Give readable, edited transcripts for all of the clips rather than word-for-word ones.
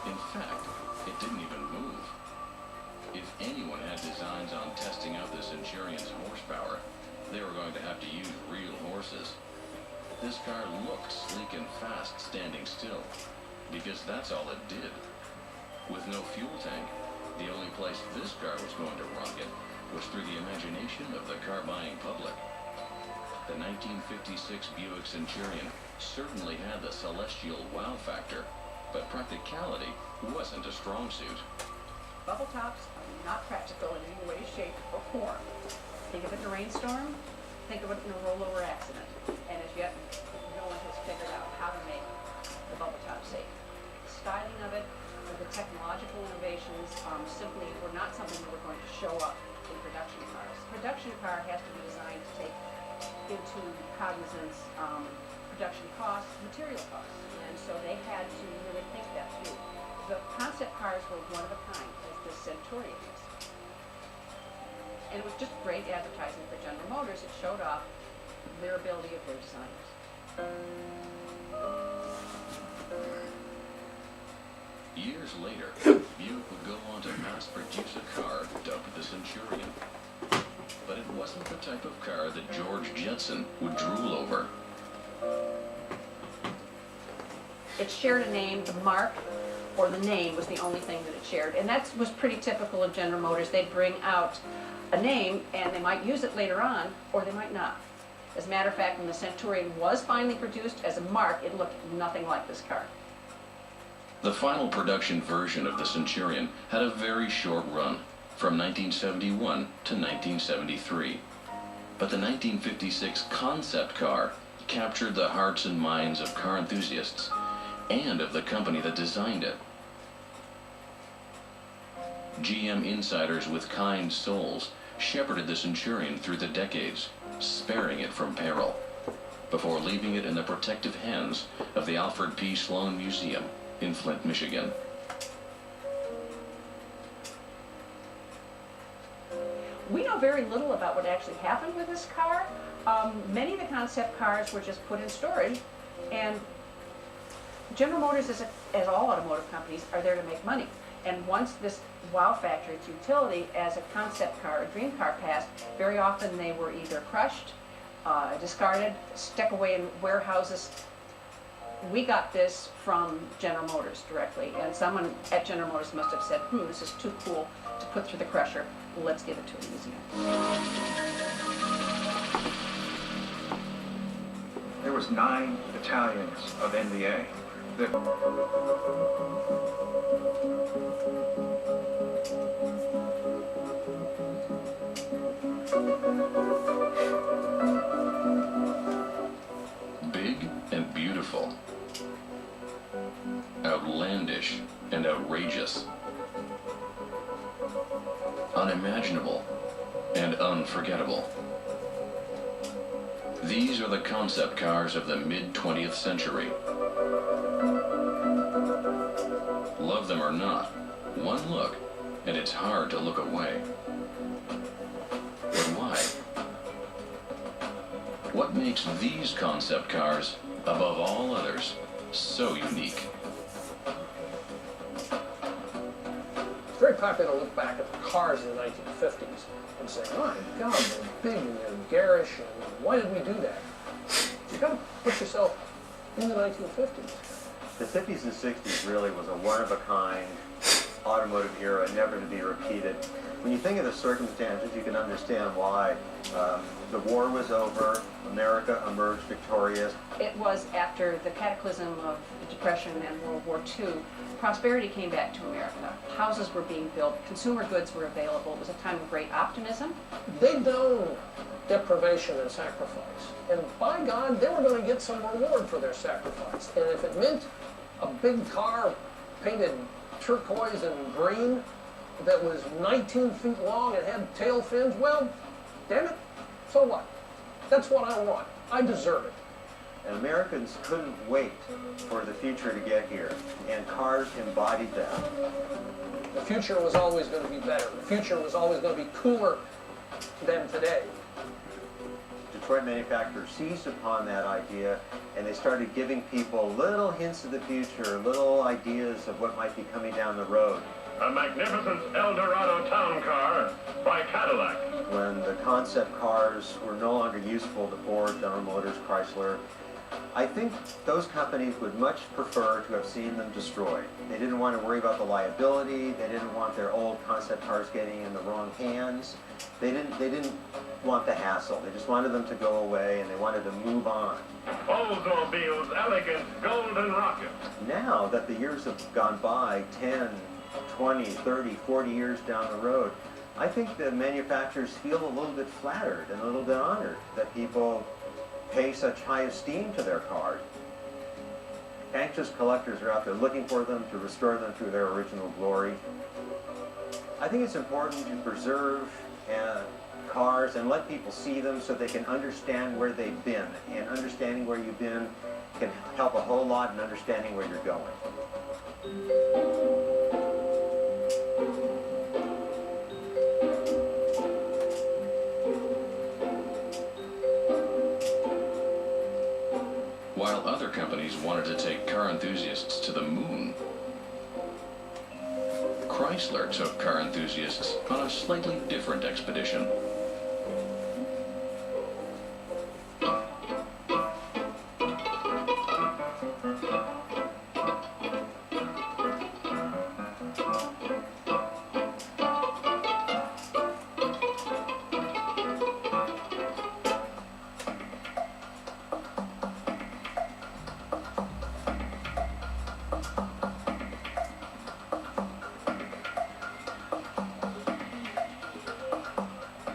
In fact, it didn't even move. If anyone had designs on testing out the Centurion's horsepower, they were going to have to use real horses. This car looked sleek and fast standing still, because that's all it did. With no fuel tank, the only place this car was going to rocket was through the imagination of the car-buying public. The 1956 Buick Centurion certainly had the celestial wow factor, but practicality wasn't a strong suit. Bubble tops are not practical in any way, shape, or form. Think of it in a rainstorm, think of it in a rollover accident, and as yet, no one has figured out how to make the bubble top safe. The styling of it, or the technological innovations, simply were not something that were going to show up in production cars. Production car has to be designed to take into cognizance production costs, material costs, and so they had to really think that through. The concept cars were one of a kind, as the Centurion is. And it was just great advertising for General Motors. It showed off their ability of their designers. Years later, Buick would go on to mass produce a car dubbed the Centurion. But it wasn't the type of car that George Jetson would drool over. It shared a name, the mark, or the name was the only thing that it shared. And that was pretty typical of General Motors. They'd bring out a name, and they might use it later on, or they might not. As a matter of fact, when the Centurion was finally produced as a mark, it looked nothing like this car. The final production version of the Centurion had a very short run, from 1971 to 1973. But the 1956 concept car captured the hearts and minds of car enthusiasts and of the company that designed it. GM insiders with kind souls shepherded the Centurion through the decades, sparing it from peril, before leaving it in the protective hands of the Alfred P. Sloan Museum in Flint, Michigan. We know very little about what actually happened with this car. Many of the concept cars were just put in storage, and General Motors, as all automotive companies, are there to make money. And once this wow factor, its utility as a concept car, a dream car, passed, very often they were either crushed, discarded, stuck away in warehouses. We got this from General Motors directly, and someone at General Motors must have said, this is too cool to put through the crusher. Let's give it to a museum. There was 9 battalions of NVA. Big and beautiful. Outlandish and outrageous. Unimaginable and unforgettable. These are the concept cars of the mid-20th century. Love them or not, one look and it's hard to look away. But why? What makes these concept cars, above all others, so unique? It's very popular to look back at the cars in the 1950s and say, my God, they're big and they're garish, and why did we do that? You've got to put yourself in the 1950s. The 50s and 60s really was a one-of-a-kind automotive era, never to be repeated. When you think of the circumstances, you can understand why. The war was over, America emerged victorious. It was after the cataclysm of the Depression and World War II, prosperity came back to America. Houses were being built, consumer goods were available. It was a time of great optimism. They'd known deprivation and sacrifice, and by God, they were going to get some reward for their sacrifice. And if it meant a big car painted turquoise and green that was 19 feet long and had tail fins, well, damn it, so what? That's what I want. I deserve it. And Americans couldn't wait for the future to get here, and cars embodied that. The future was always going to be better. The future was always going to be cooler than today. To Detroit manufacturer seized upon that idea, and they started giving people little hints of the future, little ideas of what might be coming down the road. A magnificent Eldorado town car by Cadillac. When the concept cars were no longer useful to Ford, General Motors, Chrysler, I think those companies would much prefer to have seen them destroyed. They didn't want to worry about the liability. They didn't want their old concept cars getting in the wrong hands. They didn't want the hassle. They just wanted them to go away, and they wanted to move on. Oldsmobile's elegant golden rocket. Now that the years have gone by, 10, 20, 30, 40 years down the road, I think the manufacturers feel a little bit flattered and a little bit honored that people pay such high esteem to their cars. Anxious collectors are out there looking for them to restore them to their original glory. I think it's important to preserve cars and let people see them so they can understand where they've been. And understanding where you've been can help a whole lot in understanding where you're going. While other companies wanted to take car enthusiasts to the moon, Chrysler took car enthusiasts on a slightly different expedition.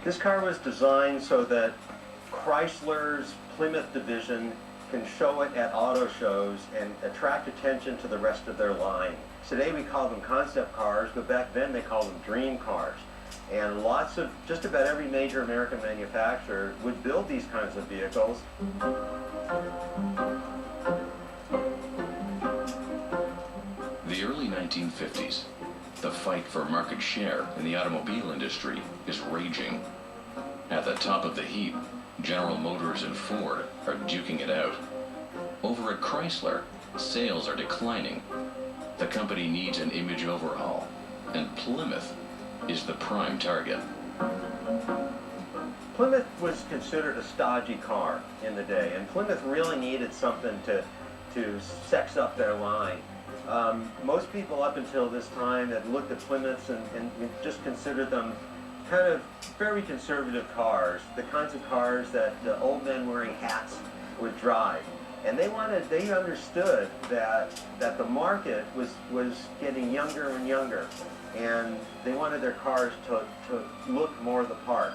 This car was designed so that Chrysler's Plymouth division can show it at auto shows and attract attention to the rest of their line. Today we call them concept cars, but back then they called them dream cars. And lots of, just about every major American manufacturer would build these kinds of vehicles. The early 1950s, the fight for market share in the automobile industry is raging. At the top of the heap, General Motors and Ford are duking it out. Over at Chrysler, sales are declining. The company needs an image overhaul, and Plymouth is the prime target. Plymouth was considered a stodgy car in the day, and Plymouth really needed something to sex up their line. Most people up until this time had looked at Plymouths and just considered them kind of very conservative cars, the kinds of cars that the old men wearing hats would drive. And they understood that the market was getting younger and younger, and they wanted their cars to look more the part.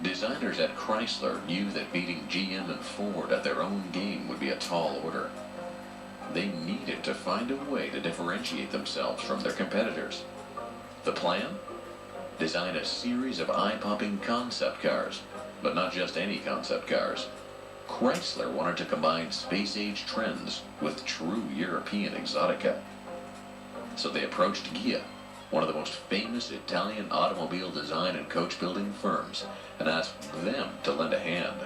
Designers at Chrysler knew that beating GM and Ford at their own game would be a tall order. They needed to find a way to differentiate themselves from their competitors. The plan? Design a series of eye-popping concept cars, but not just any concept cars. Chrysler wanted to combine space-age trends with true European exotica. So they approached Ghia, one of the most famous Italian automobile design and coach-building firms, and asked them to lend a hand.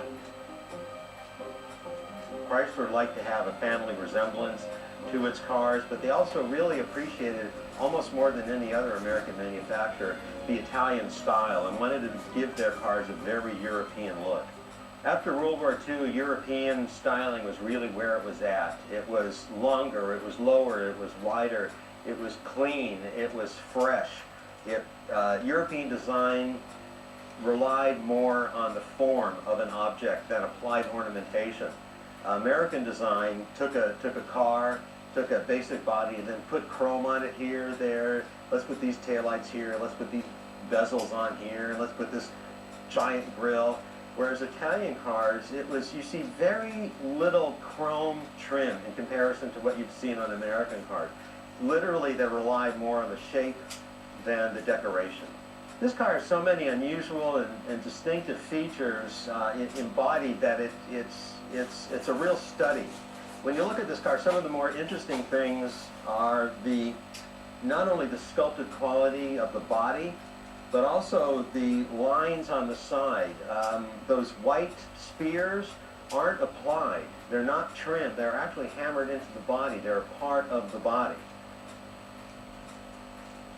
Chrysler liked to have a family resemblance to its cars, but they also really appreciated, almost more than any other American manufacturer, the Italian style and wanted to give their cars a very European look. After World War II, European styling was really where it was at. It was longer, it was lower, it was wider, it was clean, it was fresh. European design relied more on the form of an object than applied ornamentation. American design took a car, took a basic body, and then put chrome on it here, there. Let's put these taillights here. Let's put these bezels on here. Let's put this giant grille. Whereas Italian cars, you see very little chrome trim in comparison to what you've seen on American cars. Literally, they relied more on the shape than the decoration. This car has so many unusual and distinctive features embodied that it's a real study. When you look at this car, some of the more interesting things are not only the sculpted quality of the body, but also the lines on the side. Those white spears aren't applied. They're not trimmed. They're actually hammered into the body. They're a part of the body.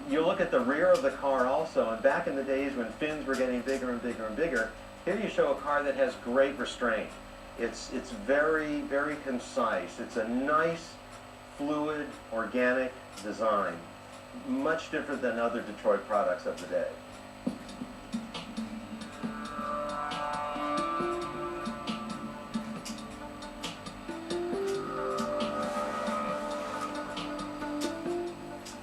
You look at the rear of the car also, and back in the days when fins were getting bigger and bigger and bigger, here you show a car that has great restraint. It's very, very concise. It's a nice, fluid, organic design. Much different than other Detroit products of the day.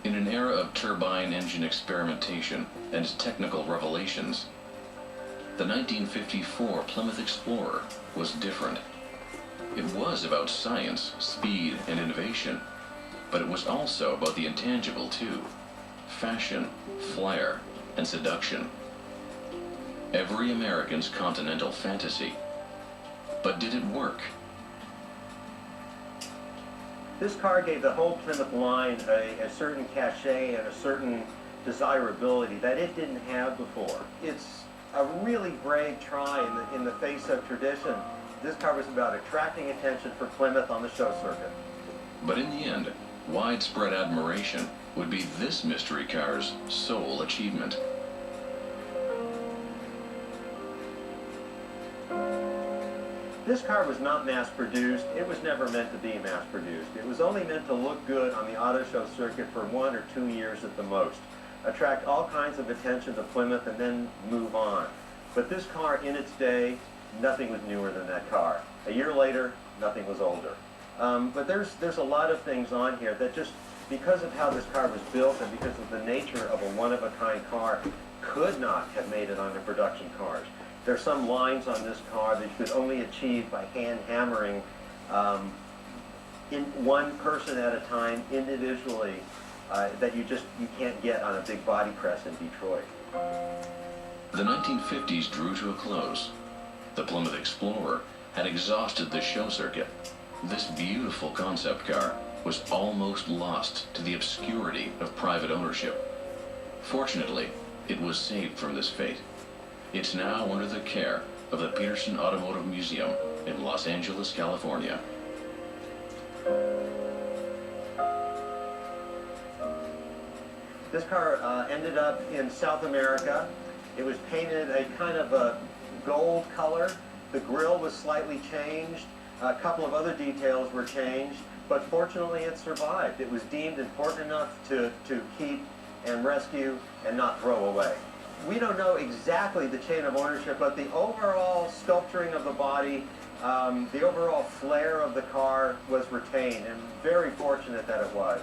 In an era of turbine engine experimentation and technical revelations, the 1954 Plymouth Explorer was different. It was about science, speed, and innovation, but it was also about the intangible too: fashion, flair, and seduction. Every American's continental fantasy. But did it work? This car gave the whole Plymouth line a certain cachet and a certain desirability that it didn't have before. It's a really brave try in the face of tradition. This car was about attracting attention for Plymouth on the show circuit. But in the end, widespread admiration would be this mystery car's sole achievement. This car was not mass-produced. It was never meant to be mass-produced. It was only meant to look good on the auto show circuit for 1 or 2 years at the most, attract all kinds of attention to Plymouth, and then move on. But this car, in its day, nothing was newer than that car. A year later, nothing was older. But there's a lot of things on here that just, because of how this car was built and because of the nature of a one-of-a-kind car, could not have made it onto production cars. There's some lines on this car that you could only achieve by hand hammering in one person at a time, individually, that you can't get on a big body press in Detroit. The 1950s drew to a close. The Plymouth Explorer had exhausted the show circuit. This beautiful concept car was almost lost to the obscurity of private ownership. Fortunately, it was saved from this fate. It's now under the care of the Peterson Automotive Museum in Los Angeles, California. This car ended up in South America. It was painted a kind of a gold color. The grille was slightly changed. A couple of other details were changed, but fortunately it survived. It was deemed important enough to keep and rescue and not throw away. We don't know exactly the chain of ownership, but the overall sculpturing of the body, the overall flair of the car was retained, and very fortunate that it was.